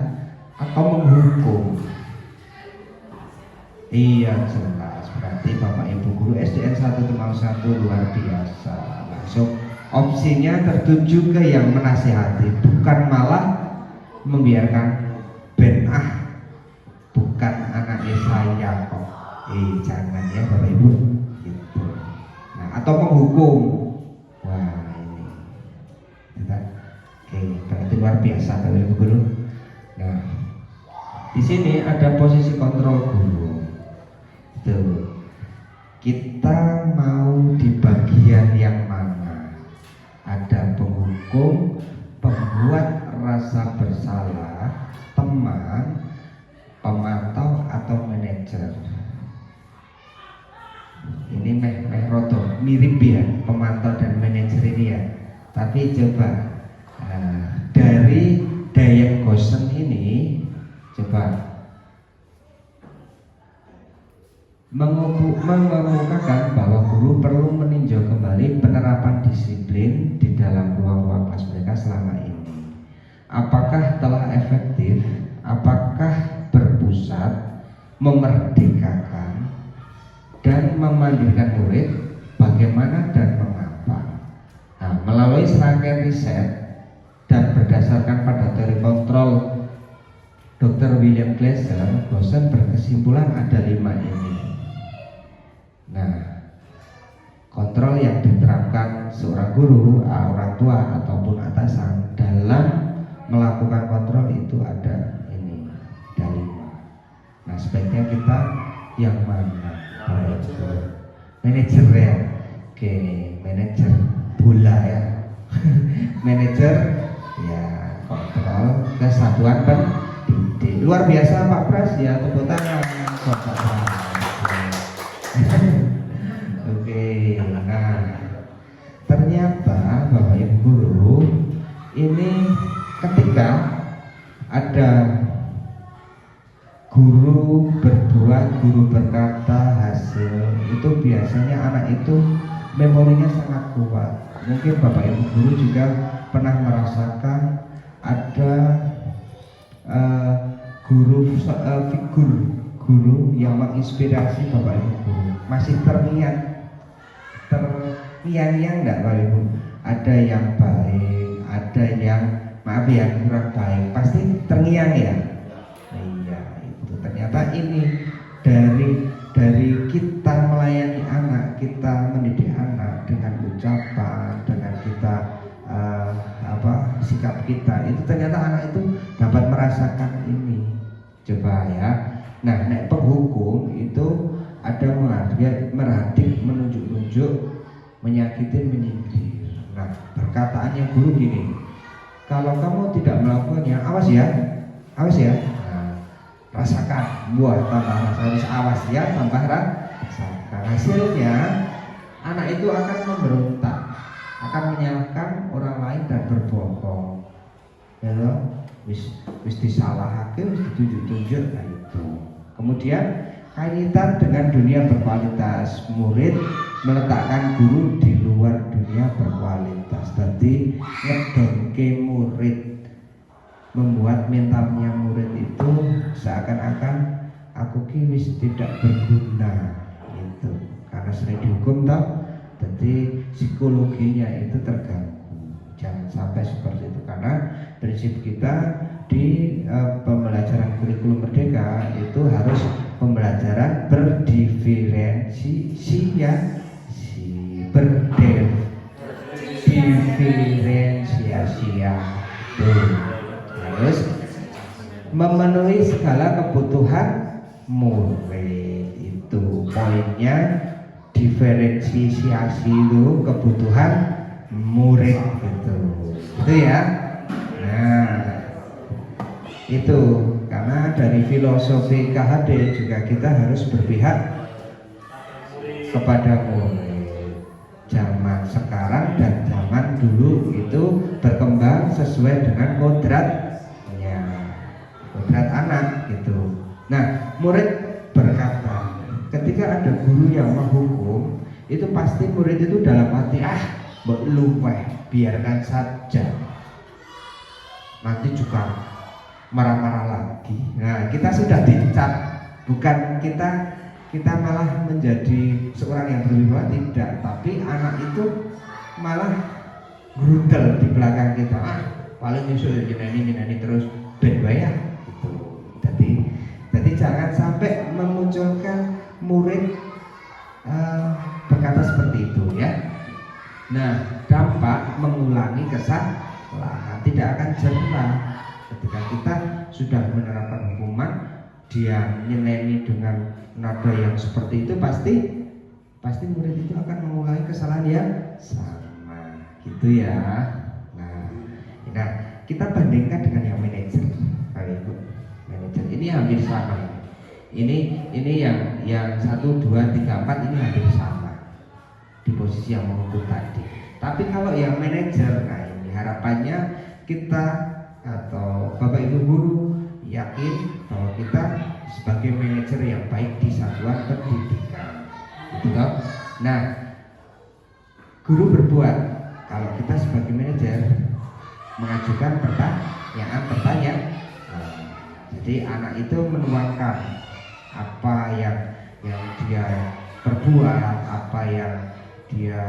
atau menghukum? Iya jelas, berarti Bapak Ibu guru SDN 1 Temau 1 luar biasa. Langsung opsinya tertuju ke yang menasihati, bukan malah membiarkan bukan anak saya kok. Jangan ya Bapak Ibu gitu. Nah, atau menghukum. Wah ini oke, berarti luar biasa Bapak Ibu guru. Nah, di sini ada posisi kontrol guru. Tuh, kita mau di bagian yang mana? Ada penghukum, pembuat rasa bersalah, teman, pemantau atau manajer. Ini meh roto mirip ya pemantau dan manajer ini ya. Tapi coba dari Dayak Gosen ini coba mengemukakan bahwa guru perlu meninjau kembali penerapan disiplin di dalam ruang-ruang kelas mereka selama ini. Apakah telah efektif? Apakah berpusat, memerdekakan, dan memandirikan murid? Bagaimana dan mengapa? Nah, melalui serangkaian riset dan berdasarkan pada teori kontrol Dr. William Glasser, dosen berkesimpulan ada 5 ini. Nah, kontrol yang diterapkan seorang guru, orang tua ataupun atasan dalam melakukan kontrol itu ada ini, ada 5. Nah, sebaiknya kita yang mana? Manajer ya. Oke, manajer bola ya. Manajer ya, kontrol kesatuan pendidik. Luar biasa Pak Pras ya, tepuk tangan. Oke, nah ternyata Bapak Ibu guru ini ketika ada guru berbuat, guru berkata hasil itu biasanya anak itu memorinya sangat kuat. Mungkin Bapak Ibu guru juga pernah merasakan ada figur guru yang menginspirasi Bapak Ibu guru. Masih terngiang-ngiang enggak Bapak Ibu? Ada yang baik, ada yang maaf ya kurang baik, pasti terngiang ya. Iya, itu ternyata ini dari kita melayani anak, kita mendidik anak dengan ucapan, dengan kita sikap kita, itu ternyata anak itu dapat merasakan ini. Coba ya. Nah, nek penghukum itu ada merhatik, menunjuk-nunjuk, menyakitin, menyindir. Nah, perkataannya guru gini, kalau kamu tidak melakukannya, awas ya. Nah, rasakan, buat tambah rasa, awas ya, tambah rasakan. Hasilnya anak itu akan memberontak, akan menyalahkan orang lain dan berbohong. Ya loh, wis disalahake, wis ditunjuk-tunjuk, nah itu. Kemudian kaitan dengan dunia berkualitas, murid meletakkan guru di luar dunia berkualitas. Jadi ngedongke murid, membuat mentalnya murid itu seakan-akan aku wis tidak berguna itu, karena sering dihukum toh. Jadi psikologinya itu terganggu. Jangan sampai seperti itu, karena prinsip kita di pembelajaran kurikulum merdeka itu harus pembelajaran berdiferensiasi ya, berdiferensiasi ya, harus memenuhi segala kebutuhan murid. Itu poinnya, diferensiasi itu kebutuhan murid gitu. Itu ya. Nah, itu karena dari filosofi KHD juga kita harus berpihak kepada murid. Zaman sekarang dan zaman dulu itu berkembang sesuai dengan kodratnya, kodrat anak gitu. Nah, murid berkata, ketika ada guru yang menghukum, itu pasti murid itu dalam hati, mbok luweh, biarkan saja, nanti juga marah-marah lagi. Nah, kita sudah dicap, bukan kita malah menjadi seorang yang berwibawa, tidak, tapi anak itu malah grundel di belakang kita. Paling nyusul nyeneni terus ben wae ya gitu. Jadi jangan sampai memunculkan murid berkata seperti itu ya. Nah, dampak mengulangi kesalahan, tidak akan jernih. Ketika kita sudah menerapkan hukuman, dia nyeneni dengan nada yang seperti itu, pasti murid itu akan mengulangi kesalahan yang sama, gitu ya. Nah, kita bandingkan dengan yang manajer, Bapak Ibu. Manajer ini hampir sama. Ini yang 1, 2, 3, 4 ini hampir sama di posisi yang menghukum tadi. Tapi kalau yang manajer, nah ini harapannya kita atau Bapak Ibu guru yakin bahwa kita sebagai manajer yang baik di satuan pendidikan, gitu toh? Nah, guru berbuat kalau kita sebagai manajer mengajukan pertanyaan. Jadi anak itu menuangkan apa yang dia perbuat, apa yang dia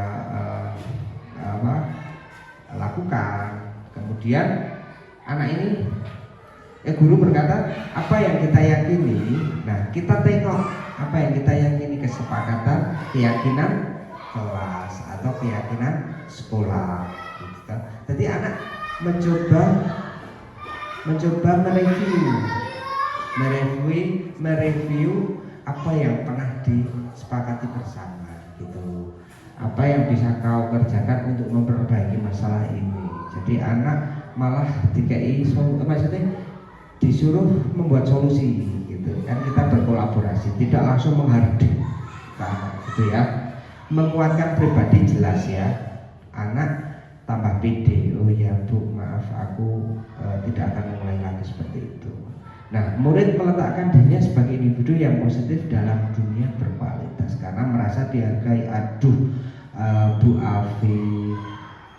lakukan. Kemudian anak ini Guru berkata apa yang kita yakini. Nah, kita tengok apa yang kita yakini, kesepakatan, keyakinan kelas atau keyakinan sekolah. Gitu. Jadi anak mencoba mereview apa yang pernah disepakati bersama gitu. Apa yang bisa kau kerjakan untuk memperbaiki masalah ini. Jadi anak malah maksudnya disuruh membuat solusi gitu kan, kita berkolaborasi, tidak langsung menghardik anak gitu ya. Menguatkan pribadi jelas ya, anak tambah pede, oh ya Bu maaf aku tidak akan mengulangi lagi seperti itu. Nah, murid meletakkan dirinya sebagai individu yang positif dalam dunia berkualitas karena merasa dihargai. Aduh, Bu Afi,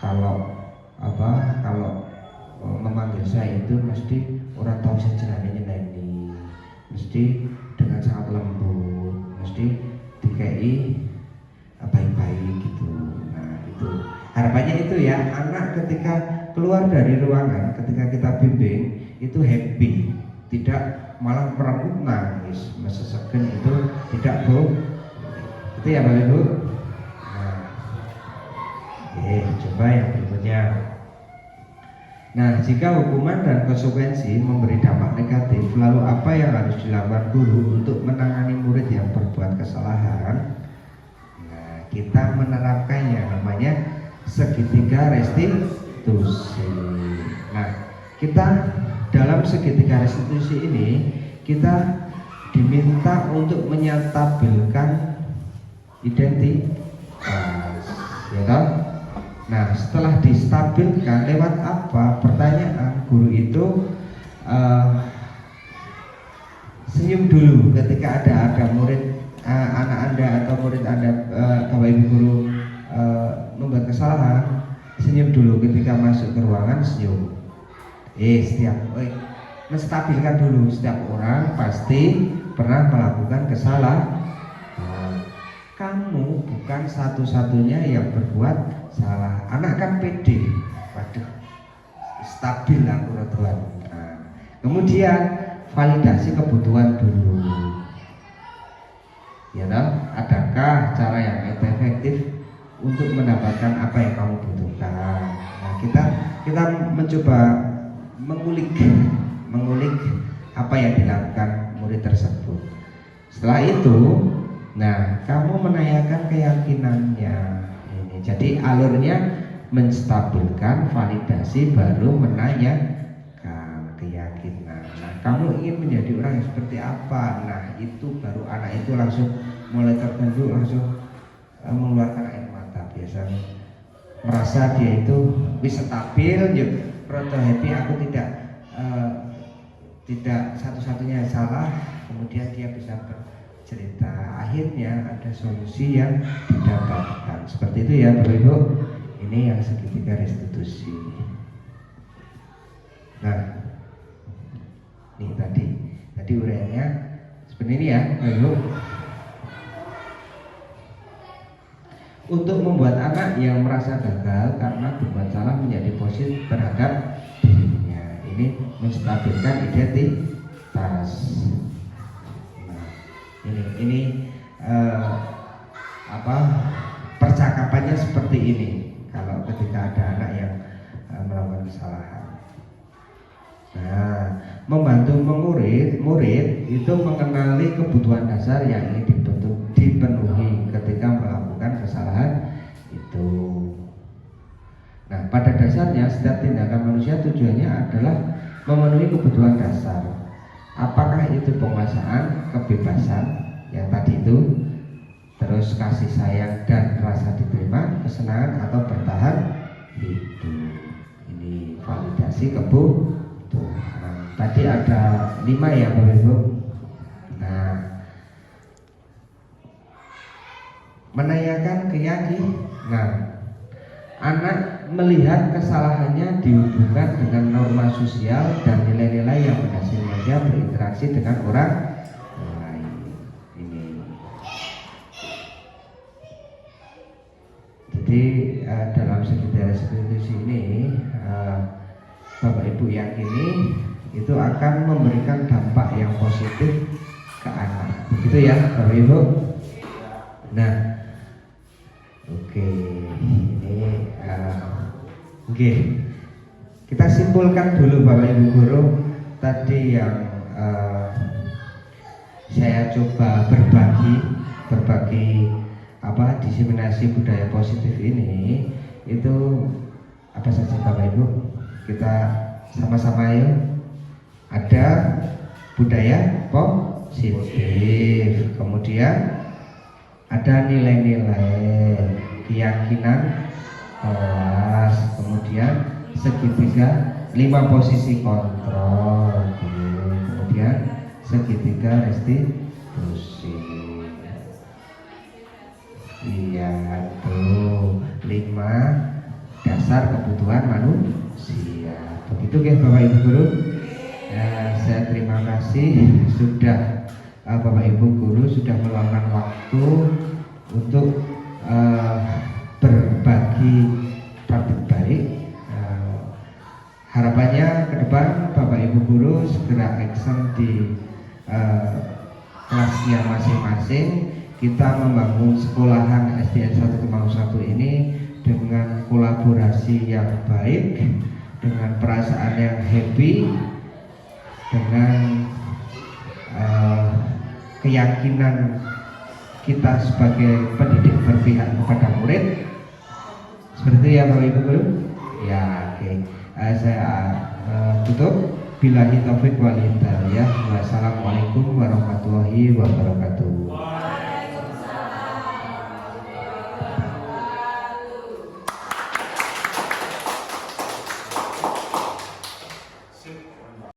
kalau memanggil saya itu mesti orang tahu saya nyeneni, mesti dengan sangat lembut, mesti dikai baik-baik gitu. Nah itu harapannya itu ya, anak ketika keluar dari ruangan, ketika kita bimbing itu happy, tidak malah merengkuh nangis, mesesegen itu tidak Bu. Itu ya Bapak Ibu. Nah, coba yang berikutnya. Nah, jika hukuman dan konsekuensi memberi dampak negatif, lalu apa yang harus dilakukan guru untuk menangani murid yang berbuat kesalahan? Nah, kita menerapkannya, namanya segitiga restitusi. Nah, kita dalam segitiga restitusi ini kita diminta untuk menyatabilkan identitas, ya kan? Nah, setelah distabilkan lewat apa? Pertanyaan guru itu senyum dulu ketika ada murid anak Anda atau murid Anda, Bapak Ibu guru membuat kesalahan, senyum dulu ketika masuk ke ruangan, senyum. Menstabilkan dulu, setiap orang pasti pernah melakukan kesalahan. Kamu bukan satu-satunya yang berbuat salah. Anak kan pede, waduh, stabil aku Tuhan. Nah, kemudian validasi kebutuhan dulu. Ya toh, adakah cara yang efektif untuk mendapatkan apa yang kamu butuhkan? Nah, kita mencoba mengulik apa yang dilakukan murid tersebut. Setelah itu, nah, kamu menanyakan keyakinannya. Jadi alurnya menstabilkan, validasi, baru menanyakan keyakinan. Nah, kamu ingin menjadi orang yang seperti apa? Nah, itu baru anak itu langsung mulai tertentu, langsung mengeluarkan air mata. Biasanya merasa dia itu bisa stabil, proto happy, aku tidak satu-satunya yang salah. Kemudian dia bisa cerita, akhirnya ada solusi yang didapatkan. Seperti itu ya Bapak Ibu. Ini yang segitiga restitusi. Nah, nih tadi uraiannya seperti ini ya Bapak Ibu. Untuk membuat anak yang merasa gagal karena berbuat salah menjadi positif terhadap dirinya, ini menstabilkan identitas. Ini percakapannya seperti ini kalau ketika ada anak yang melakukan kesalahan. Nah, membantu murid itu mengenali kebutuhan dasar yang ingin dipenuhi ketika melakukan kesalahan itu. Nah, pada dasarnya setiap tindakan manusia tujuannya adalah memenuhi kebutuhan dasar. Apakah itu penguasaan, kebebasan yang tadi itu, terus kasih sayang dan rasa diterima, kesenangan, atau bertahan hidup. Ini validasi kebutuhan. Tadi ada 5 ya Bapak Ibu. Nah, menanyakan keyakinan. Anak melihat kesalahannya dihubungkan dengan norma sosial dan nilai-nilai yang menghasilkan dia berinteraksi dengan orang lain. Ini. Jadi dalam segitiga restitusi ini Bapak Ibu yakini itu akan memberikan dampak yang positif ke anak. Begitu ya Bapak Ibu. Nah, oke, ini oke. Kita simpulkan dulu Bapak Ibu guru tadi yang saya coba berbagi diseminasi budaya positif ini itu apa saja Bapak Ibu. Kita sama-sama yuk. Ada budaya positif, kemudian ada nilai-nilai, keyakinan kelas, kemudian segitiga 5 posisi kontrol, kemudian segitiga restitusi. Iya tuh 5 dasar kebutuhan manusia. Begitu ya Bapak Ibu guru. Saya terima kasih sudah Bapak Ibu guru sudah meluangkan waktu untuk berbagi praktik baik. Harapannya ke depan Bapak Ibu guru segera action di kelasnya masing-masing. Kita membangun sekolahan SDN 1 Kemang 1 ini dengan kolaborasi yang baik, dengan perasaan yang happy, dengan keyakinan kita sebagai pendidik berpihak kepada murid. Seperti itu ya Bapak Ibu guru. Ya, oke. Saya tutup. Billahi taufiq wal hidayah. Wassalamualaikum warahmatullahi wabarakatuh.